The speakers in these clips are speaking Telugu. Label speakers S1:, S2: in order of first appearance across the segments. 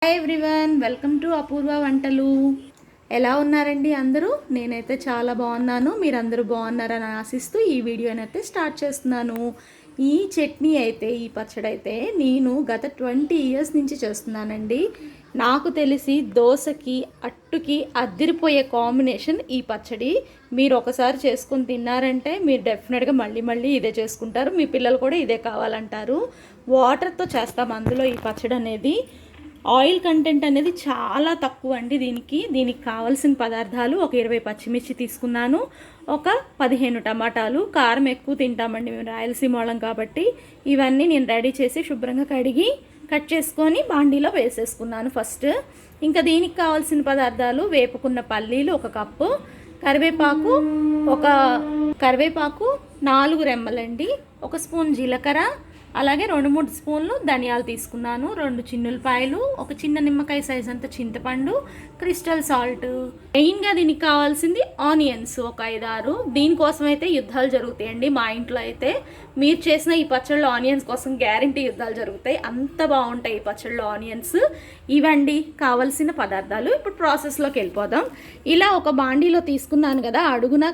S1: హాయ్ ఎవ్రీవన్, వెల్కమ్ టు అపూర్వ వంటలు. ఎలా ఉన్నారండి అందరూ? నేనైతే చాలా బాగున్నాను. మీరందరూ బాగున్నారని ఆశిస్తూ ఈ వీడియోనైతే స్టార్ట్ చేస్తున్నాను. ఈ చట్నీ అయితే, ఈ పచ్చడి అయితే నేను గత 20 ఇయర్స్ నుంచి చేస్తున్నానండి. నాకు తెలిసి దోశకి అట్టుకి అద్దిరిపోయే కాంబినేషన్ ఈ పచ్చడి. మీరు ఒకసారి చేసుకొని తిన్నారంటే మీరు డెఫినెట్గా మళ్ళీ మళ్ళీ ఇదే చేసుకుంటారు. మీ పిల్లలు కూడా ఇదే కావాలంటారు. వాటర్తో చేస్తాం అందులో ఈ పచ్చడి అనేది. ఆయిల్ కంటెంట్ అనేది చాలా తక్కువ అండి. దీనికి కావాల్సిన పదార్థాలు: ఒక 20 పచ్చిమిర్చి తీసుకున్నాను, ఒక 15 టమాటాలు. కారం ఎక్కువ తింటామండి మేము, రాయలసీమ వాళ్ళం కాబట్టి. ఇవన్నీ నేను రెడీ చేసి శుభ్రంగా కడిగి కట్ చేసుకొని బాండీలో వేసేసుకున్నాను ఫస్ట్. ఇంకా దీనికి కావాల్సిన పదార్థాలు: వేపుకున్న పల్లీలు 1 కప్పు, కరివేపాకు 4 రెమ్మలండి, 1 స్పూన్ జీలకర్ర, అలాగే 2-3 స్పూన్లు ధనియాలు తీసుకున్నాను, 2 చిన్నులపాయలు, ఒక చిన్న నిమ్మకాయ సైజ్ అంత చింతపండు, క్రిస్టల్ సాల్ట్. మెయిన్గా దీనికి కావాల్సింది ఆనియన్స్ ఒక 5-6. దీనికోసం అయితే యుద్ధాలు జరుగుతాయండి మా ఇంట్లో అయితే. మీరు చేసిన ఈ పచ్చళ్ళు ఆనియన్స్ కోసం గ్యారంటీ యుద్ధాలు జరుగుతాయి, అంత బాగుంటాయి ఈ పచ్చళ్ళు ఆనియన్స్. ఇవండి కావాల్సిన పదార్థాలు. ఇప్పుడు ప్రాసెస్లోకి వెళ్ళిపోదాం. ఇలా ఒక బాండీలో తీసుకున్నాను కదా, అడుగున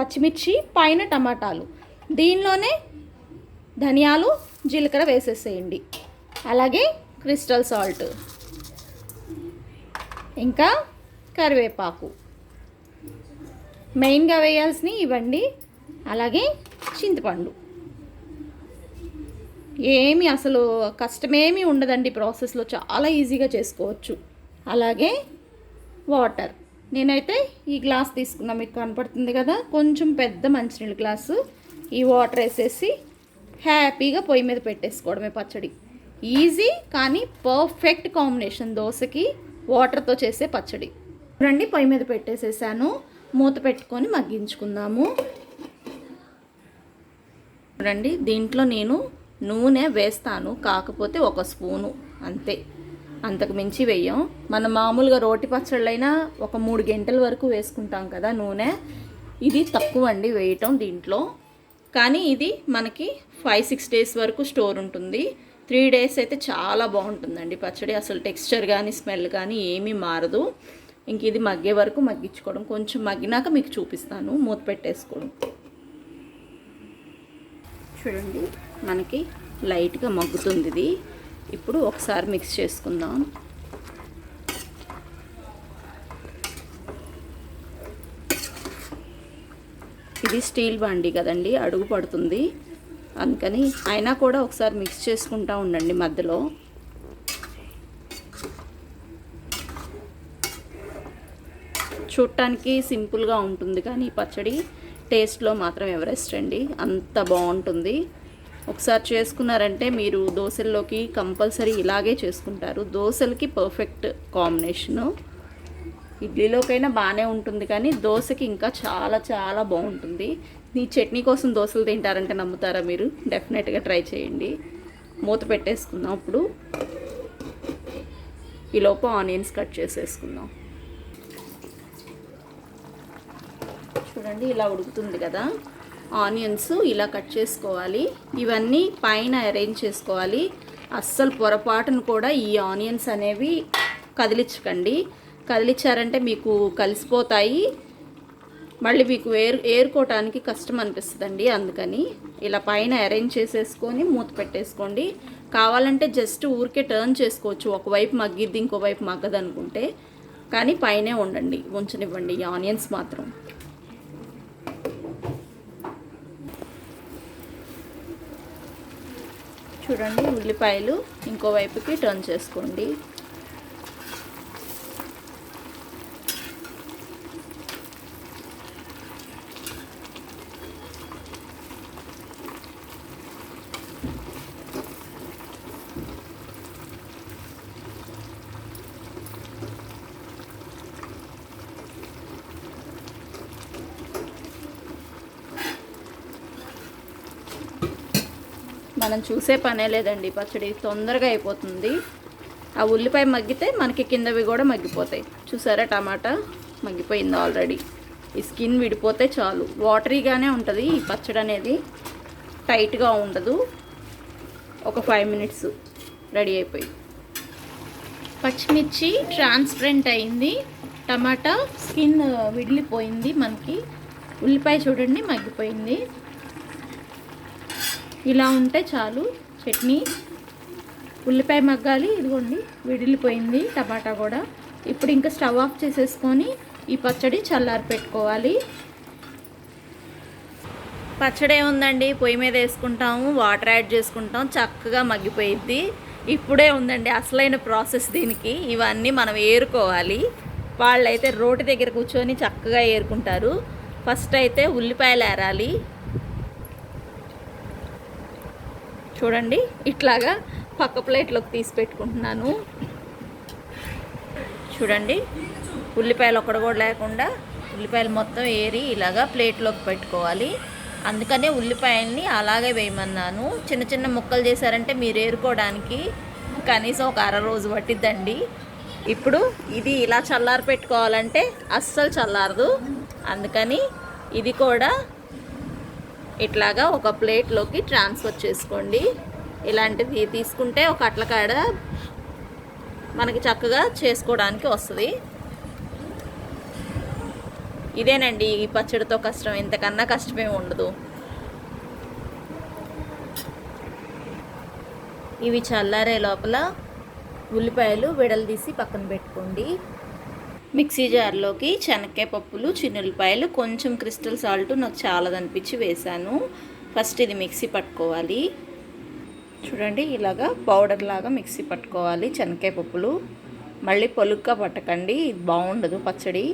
S1: పచ్చిమిర్చి, పైన టమాటాలు. దీనిలోనే ధనియాలు, జీలకర్ర వేసేసేయండి, అలాగే క్రిస్టల్ సాల్ట్, ఇంకా కరివేపాకు. మెయిన్గా వేయాల్సినవి ఇవ్వండి, అలాగే చింతపండు. ఏమి అసలు కష్టమేమీ ఉండదండి ప్రాసెస్లో, చాలా ఈజీగా చేసుకోవచ్చు. అలాగే వాటర్. నేనైతే ఈ గ్లాస్ తీసుకున్నా, మీకు కనపడుతుంది కదా, కొంచెం పెద్ద మంచినీళ్ళ గ్లాసు. ఈ వాటర్ వేసేసి హ్యాపీగా పొయ్యి మీద పెట్టేసుకోవడమే. పచ్చడి ఈజీ కానీ పర్ఫెక్ట్ కాంబినేషన్ దోశకి వాటర్తో చేసే పచ్చడి. రండి, పొయ్యి మీద పెట్టేసేసాను, మూత పెట్టుకొని మగ్గించుకుందాము. రండి, దీంట్లో నేను నూనె వేస్తాను, కాకపోతే 1 స్పూను అంతే, అంతకు మించి వేయం. మనం మామూలుగా రోటి పచ్చళ్ళైనా ఒక 3 గంటల వరకు వేసుకుంటాం కదా నూనె. ఇది తక్కువ అండి వేయటం దీంట్లో, కానీ ఇది మనకి 5-6 డేస్ వరకు స్టోర్ ఉంటుంది. 3 డేస్ అయితే చాలా బాగుంటుందండి పచ్చడి. అసలు టెక్స్చర్ కానీ స్మెల్ కానీ ఏమీ మారదు. ఇంక ఇది మగ్గే వరకు మగ్గించుకోవడం. కొంచెం మగ్గినాక మీకు చూపిస్తాను. మూత పెట్టేసుకోవడం. చూడండి, మనకి లైట్గా మగ్గుతుంది ఇది. ఇప్పుడు ఒకసారి మిక్స్ చేసుకుందాం. ఇది స్టీల్ బాండీ కదండి, అడుగు పడుతుంది, అందుకని అయినా కూడా ఒకసారి మిక్స్ చేసుకుంటూ ఉండండి మధ్యలో. చూడటానికి సింపుల్గా ఉంటుంది కానీ పచ్చడి టేస్ట్లో మాత్రం ఎవరెస్ట్ అండి, అంత బాగుంటుంది. ఒకసారి చేసుకున్నారంటే మీరు దోశల్లోకి కంపల్సరీ ఇలాగే చేసుకుంటారు. దోశలకి పర్ఫెక్ట్ కాంబినేషను. ఇడ్లీలోకైనా బాగానే ఉంటుంది కానీ దోశకి ఇంకా చాలా చాలా బాగుంటుంది. ఈ చట్నీ కోసం దోశలు తింటారంటే నమ్ముతారా మీరు? డెఫినెట్గా ట్రై చేయండి. మూత పెట్టేసుకుందాం. ఇప్పుడు ఈలోపు ఆనియన్స్ కట్ చేసేసుకుందాం. చూడండి, ఇలా ఉడుకుతుంది కదా, ఆనియన్స్ ఇలా కట్ చేసుకోవాలి. ఇవన్నీ పైన అరేంజ్ చేసుకోవాలి. అస్సలు పొరపాటును కూడా ఈ ఆనియన్స్ అనేవి కదిలించకండి. కదిలించారంటే మీకు కలిసిపోతాయి, మళ్ళీ మీకు ఏరుకోవటానికి కష్టం అనిపిస్తుందండి. అందుకని ఇలా పైన అరేంజ్ చేసేసుకొని మూత పెట్టేసుకోండి. కావాలంటే జస్ట్ ఊరికే టర్న్ చేసుకోవచ్చు, ఒకవైపు మగ్గిద్ది ఇంకోవైపు మగ్గదు అనుకుంటే, కానీ పైనే ఉంచనివ్వండి ఈ ఆనియన్స్ మాత్రం. చూడండి, ఉల్లిపాయలు ఇంకోవైపుకి టర్న్ చేసుకోండి. మనం చూసే పనే లేదండి, పచ్చడి తొందరగా అయిపోతుంది. ఆ ఉల్లిపాయ మగ్గితే మనకి కిందవి కూడా మగ్గిపోతాయి. చూసారా, టమాటా మగ్గిపోయింది ఆల్రెడీ. ఈ స్కిన్ విడిపోతే చాలు. వాటరీగానే ఉంటుంది ఈ పచ్చడి అనేది, టైట్గా ఉండదు. ఒక 5 మినిట్స్ రెడీ అయిపోయి. పచ్చిమిర్చి ట్రాన్స్పరెంట్ అయింది, టమాటా స్కిన్ విడిలిపోయింది, మనకి ఉల్లిపాయ చూడండి మగ్గిపోయింది. ఇలా ఉంటే చాలు చట్నీ. ఉల్లిపాయ మగ్గాలి, ఇదిగోండి విడిలిపోయింది టమాటా కూడా. ఇప్పుడు ఇంకా స్టవ్ ఆఫ్ చేసేసుకొని ఈ పచ్చడి చల్లారి పెట్టుకోవాలి. పచ్చడి ఏముందండి, పొయ్యి మీద వేసుకుంటాము, వాటర్ యాడ్ చేసుకుంటాం, చక్కగా మగ్గిపోయిద్ది. ఇప్పుడే ఉందండి అసలైన ప్రాసెస్ దీనికి. ఇవన్నీ మనం ఏరుకోవాలి. వాళ్ళైతే రోటి దగ్గర కూర్చొని చక్కగా ఏరుకుంటారు. ఫస్ట్ అయితే ఉల్లిపాయలు ఏరాలి. చూడండి ఇట్లాగా పక్క ప్లేట్లోకి తీసి పెట్టుకుంటున్నాను. చూడండి ఉల్లిపాయలు ఒక్కడ కూడా లేకుండా ఉల్లిపాయలు మొత్తం ఏరి ఇలాగా ప్లేట్లోకి పెట్టుకోవాలి. అందుకనే ఉల్లిపాయల్ని అలాగే వేయమన్నాను. చిన్న చిన్న ముక్కలు చేశారంటే మీరు ఏరుకోవడానికి కనీసం ఒక అరరోజు పట్టిద్దండి. ఇప్పుడు ఇది ఇలా చల్లారి పెట్టుకోవాలంటే అస్సలు చల్లారదు. అందుకని ఇది కూడా ఇట్లాగా ఒక ప్లేట్లోకి ట్రాన్స్ఫర్ చేసుకోండి. ఇలాంటిది తీసుకుంటే ఒక అట్లకాడ మనకి చక్కగా చేసుకోవడానికి వస్తుంది. ఇదేనండి ఈ పచ్చడితో కష్టం, ఇంతకన్నా కష్టమే ఉండదు. ఇవి చల్లారే లోపల ఉల్లిపాయలు విడలు పక్కన పెట్టుకోండి. మిక్సీ జార్లోకి శనక్కాయ పప్పులు, చిన్నుల్లిపాయలు, కొంచెం క్రిస్టల్ సాల్ట్ నాకు చాలదనిపించి వేసాను. ఫస్ట్ ఇది మిక్సీ పట్టుకోవాలి. చూడండి ఇలాగా పౌడర్ లాగా మిక్సీ పట్టుకోవాలి శనక్కాయ పప్పులు. మళ్ళీ పొలుగ్గా పట్టకండి, ఇది బాగుండదు పచ్చడి.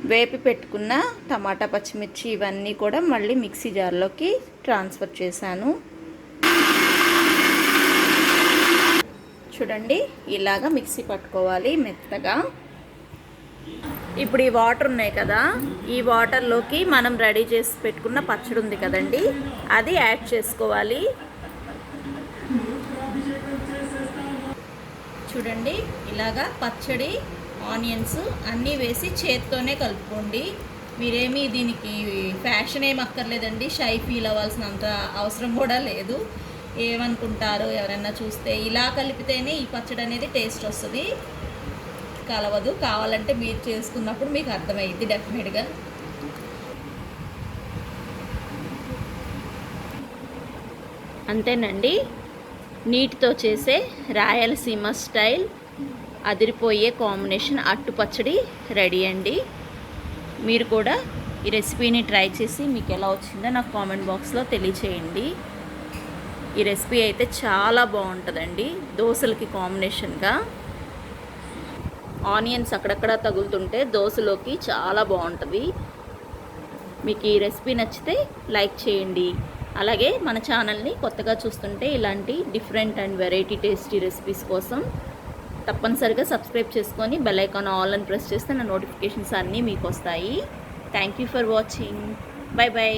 S1: వేపి పెట్టుకున్న టమాటా, పచ్చిమిర్చి ఇవన్నీ కూడా మళ్ళీ మిక్సీ జార్లోకి ట్రాన్స్ఫర్ చేశాను. చూడండి ఇలాగా మిక్సీ పట్టుకోవాలి మెత్తగా. ఇప్పుడు ఈ వాటర్ ఉన్నాయి కదా, ఈ వాటర్లోకి మనం రెడీ చేసి పెట్టుకున్న పచ్చడి ఉంది కదండి, అది యాడ్ చేసుకోవాలి. చూడండి ఇలాగా పచ్చడి, ఆనియన్స్ అన్నీ వేసి చేత్తోనే కలుపుకోండి. మీరేమీ దీనికి ఫ్యాషన్ ఏం అక్కర్లేదండి, షై ఫీల్ అవ్వాల్సినంత అవసరం కూడా లేదు. ఏమనుకుంటారో ఎవరైనా చూస్తే, ఇలా కలిపితేనే ఈ పచ్చడి అనేది టేస్ట్ వస్తుంది, కలవదు. కావాలంటే మీరు చేసుకున్నప్పుడు మీకు అర్థమైద్ది డెఫినెట్గా. అంతేనండి, నీటితో చేసే రాయలసీమ స్టైల్ అదిరిపోయే కాంబినేషన్ అట్టు పచ్చడి రెడీ అండి. మీరు కూడా ఈ రెసిపీని ట్రై చేసి మీకు ఎలా వచ్చిందో నాకు కామెంట్ బాక్స్లో తెలియచేయండి. ఈ రెసిపీ అయితే చాలా బాగుంటుందండి దోశలకి కాంబినేషన్గా. ఆనియన్స్ అక్కడక్కడ తగులుతుంటే దోశలోకి చాలా బాగుంటుంది. మీకు ఈ రెసిపీ నచ్చితే లైక్ చేయండి. అలాగే మన ఛానల్ని కొత్తగా చూస్తుంటే ఇలాంటి different and variety tasty recipes కోసం తప్పనిసరిగా సబ్స్క్రైబ్ చేసుకొని బెల్ ఐకాన్ ఆల్ అని ప్రెస్ చేస్తే నా నోటిఫికేషన్స్ అన్నీ మీకు వస్తాయి. Thank you for watching. By by.